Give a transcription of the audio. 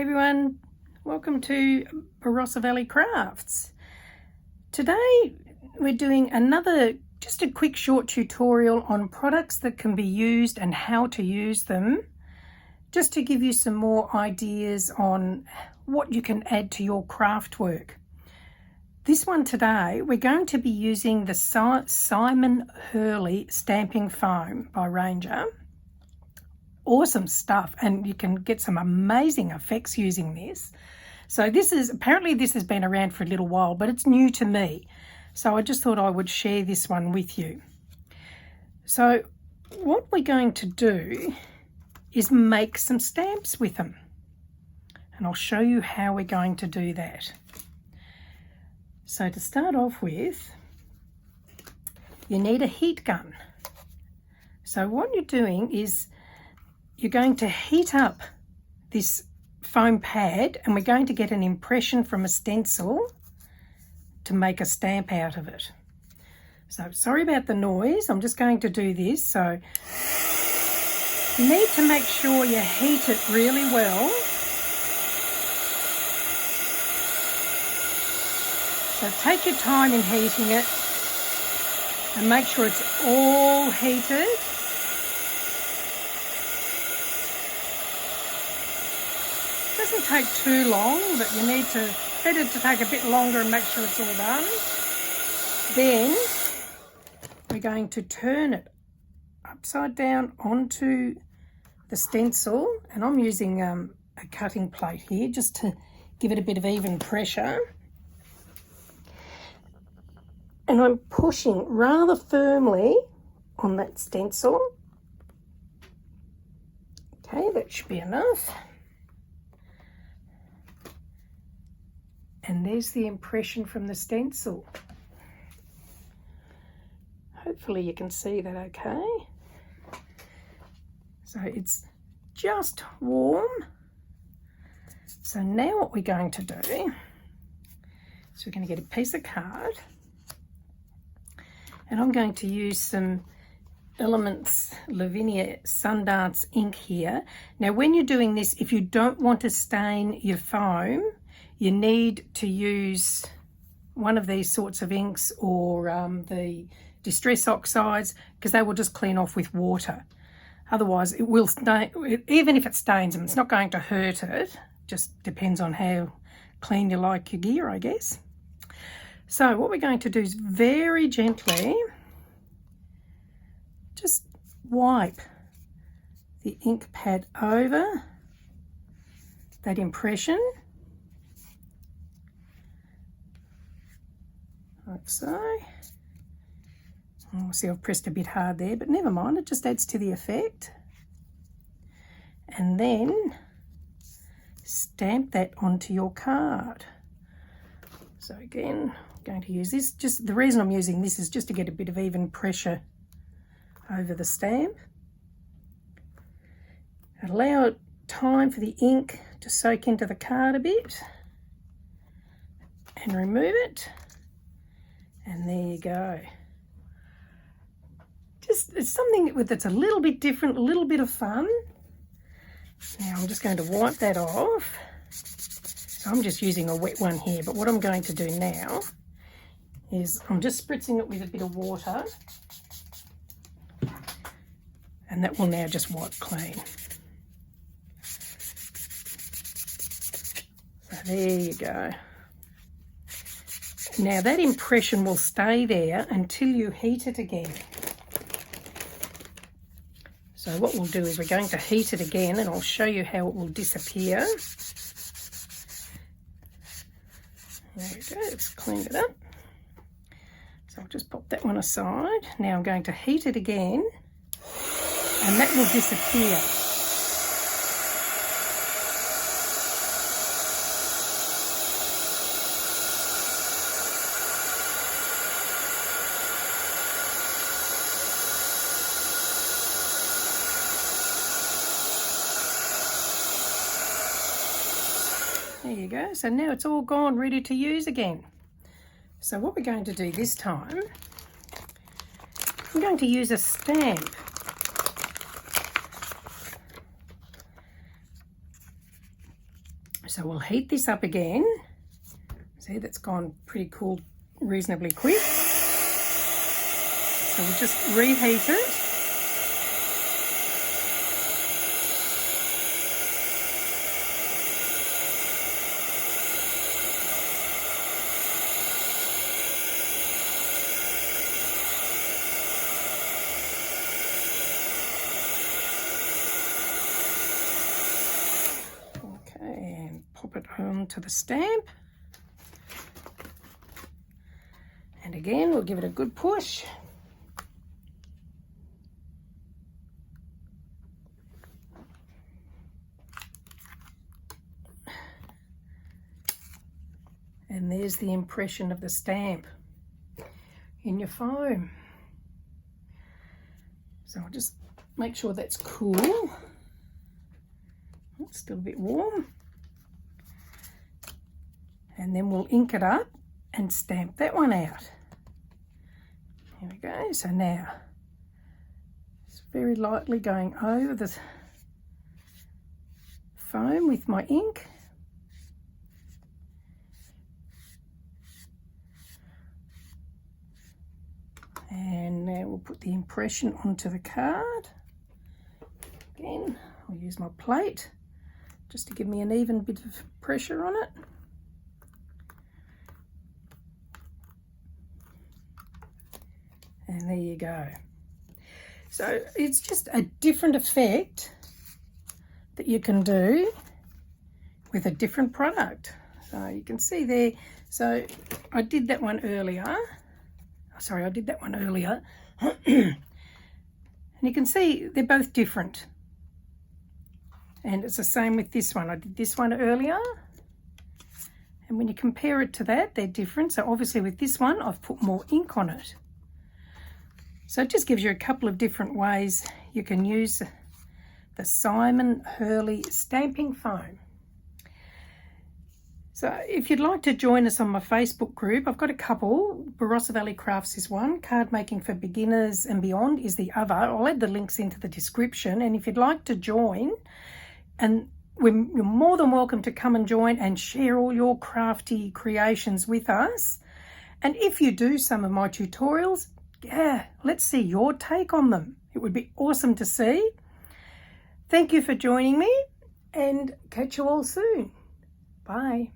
everyone, welcome to Barossa Valley Crafts. Today we're doing just a quick short tutorial on products that can be used and how to use them, just to give you some more ideas on what you can add to your craft work. This one today, we're going to be using the Simon Hurley Stamping Foam by Ranger. Awesome stuff, and you can get some amazing effects using this. So this has been around for a little while, but it's new to me. So I just thought I would share this one with you. So what we're going to do is make some stamps with them. And I'll show you how we're going to do that. So to start off with, you need a heat gun. So what you're doing is you're going to heat up this foam pad, and we're going to get an impression from a stencil to make a stamp out of it. So sorry about the noise, I'm just going to do this. So you need to make sure you heat it really well. So take your time in heating it and make sure it's all heated. Doesn't take too long, but you need to better to take a bit longer and make sure it's all done. Then we're going to turn it upside down onto the stencil, and I'm using a cutting plate here just to give it a bit of even pressure. And I'm pushing rather firmly on that stencil. Okay, that should be enough. And there's the impression from the stencil. Hopefully you can see that okay. So it's just warm. So now what we're going to do is we're going to get a piece of card, and I'm going to use some Elements Lavinia Sundance ink here. Now when you're doing this, if you don't want to stain your foam, you need to use one of these sorts of inks or the Distress Oxides, because they will just clean off with water. Otherwise it will stain. Even if it stains them, it's not going to hurt it. Just depends on how clean you like your gear, I guess. So what we're going to do is very gently just wipe the ink pad over that impression. Like so. Oh, see, I've pressed a bit hard there, but never mind, it just adds to the effect. And then stamp that onto your card. So again, I'm going to use this. Just the reason I'm using this is just to get a bit of even pressure over the stamp. Allow time for the ink to soak into the card a bit. And remove it. And there you go. It's something that's a little bit different, a little bit of fun. Now I'm just going to wipe that off. So I'm just using a wet one here, but what I'm going to do now is I'm just spritzing it with a bit of water, and that will now just wipe clean. So there you go. Now that impression will stay there until you heat it again. So what we'll do is we're going to heat it again, and I'll show you how it will disappear. There we go, it's cleaned it up. So I'll just pop that one aside. Now I'm going to heat it again, and that will disappear. There you go. So now it's all gone, ready to use again. So what we're going to do this time, I'm going to use a stamp. So we'll heat this up again. See, that's gone pretty cool, reasonably quick. So we'll just reheat it. And pop it onto the stamp. And again, we'll give it a good push. And there's the impression of the stamp in your foam. So I'll just make sure that's cool. It's still a bit warm. And then we'll ink it up and stamp that one out. Here we go. So now it's very lightly going over the foam with my ink. And now we'll put the impression onto the card. Again, I'll use my plate just to give me an even bit of pressure on it. And there you go. So it's just a different effect that you can do with a different product. So you can see there, so I did that one earlier. Sorry, I did that one earlier. And you can see they're both different. And it's the same with this one. I did this one earlier. And when you compare it to that, they're different. So obviously with this one, I've put more ink on it. So it just gives you a couple of different ways you can use the Simon Hurley Stamping Foam. So if you'd like to join us on my Facebook group, I've got a couple. Barossa Valley Crafts is one, Card Making for Beginners and Beyond is the other. I'll add the links into the description. And if you'd like to join, and you're more than welcome to come and join and share all your crafty creations with us. And if you do some of my tutorials, yeah, let's see your take on them. It would be awesome to see. Thank you for joining me and catch you all soon. Bye.